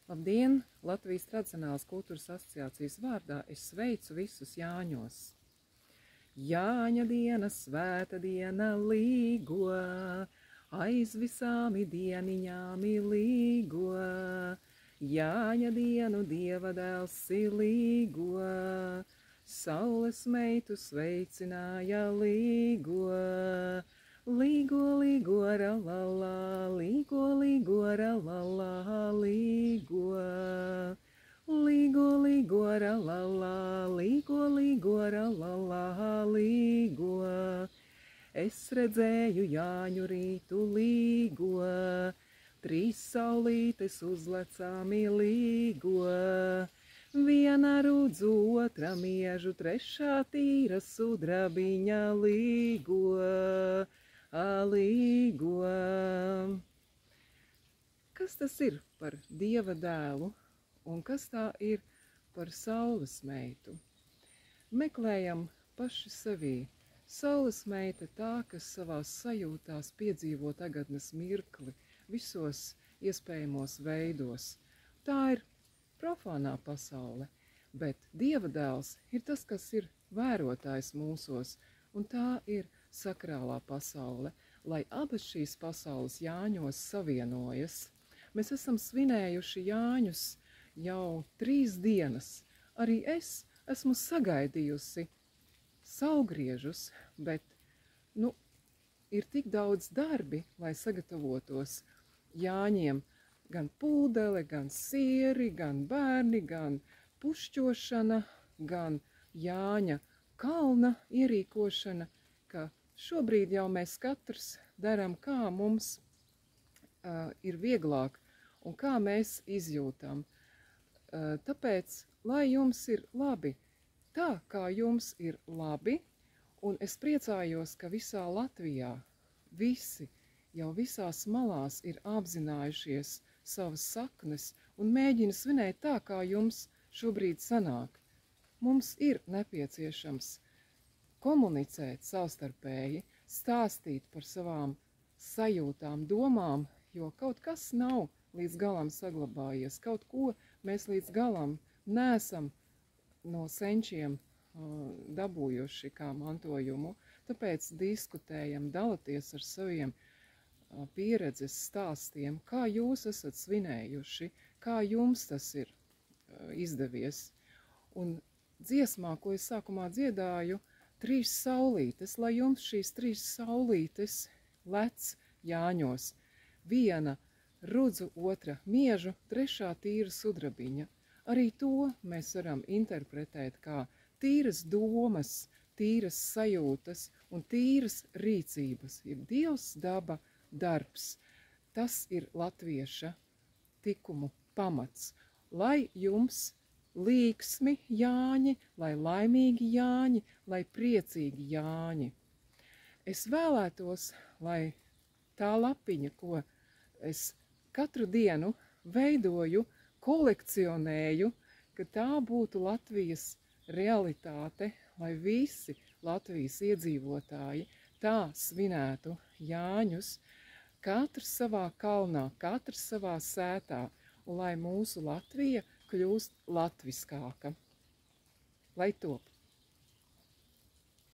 Labdien! Latvijas Tradicionālās kultūras asociācijas vārdā es sveicu visus Jāņos. Jāņa diena, svēta diena līgo, aiz visām dieniņām līgo. Jāņa dienu Dieva dēls līgo, saules meitu sveicināja līgo. Līgo, līgo, ralalā, līgo, līgo, ralalā, līgo. Līgo, līgo, ralalā, līgo, līgo, ralalā, līgo. Es redzēju Jāņu rītu līgo, trīs saulītes uzlecāmi līgo. Viena rudzu, otra miežu, trešā tīra sudrabiņa līgo. Līgo. Kas tas ir par Dieva dēlu un kas tā ir par saules meitu? Meklējam paši sevī. Saules meita tā, kas savās sajūtās piedzīvo tagadnes mirkli visos iespējamos veidos. Tā ir profānā pasaule, bet Dieva dēls ir tas, kas ir vērotājs mūsos, un tā ir sakrālā pasaule, lai abas šīs pasaules Jāņos savienojas. Mēs esam svinējuši Jāņus jau 3 dienas. Arī es esmu sagaidījusi saulgriežus, bet, ir tik daudz darbi, lai sagatavotos Jāņiem. Gan pūdele, gan sieri, gan bērni, gan pušķošana, gan Jāņa kalna ierīkošana, ka šobrīd jau mēs katrs darām, kā mums ir vieglāk un kā mēs izjūtam. Tāpēc, lai jums ir labi, tā kā jums ir labi, un es priecājos, ka visā Latvijā visi jau visās malās ir apzinājušies savas saknes un mēģina svinēt tā, kā jums šobrīd sanāk. Mums ir nepieciešams komunicēt savstarpēji, stāstīt par savām sajūtām, domām, jo kaut kas nav līdz galam saglabājies, kaut ko mēs līdz galam neesam no senčiem dabūjuši kā mantojumu, tāpēc diskutējam, dalaties ar saviem pieredzes stāstiem, kā jūs esat svinējuši, kā jums tas ir izdevies. Un dziesmā, ko es sākumā dziedāju, 3 saulītes, lai jums šīs 3 saulītes lec Jāņos. Viena rudzu, otra miežu, trešā tīra sudrabiņa. Arī to mēs varam interpretēt kā tīras domas, tīras sajūtas un tīras rīcības. Ir Dievs, daba, darbs. Tas ir latvieša tikumu pamats. Lai jums līksmi Jāņi, lai laimīgi Jāņi, lai priecīgi Jāņi. Es vēlētos, lai tā lapiņa, ko es katru dienu veidoju, kolekcionēju, ka tā būtu Latvijas realitāte, lai visi Latvijas iedzīvotāji tā svinētu Jāņus, katrs savā kalnā, katrs savā sētā, un lai mūsu Latvija kļūst latviskāka. Lai top!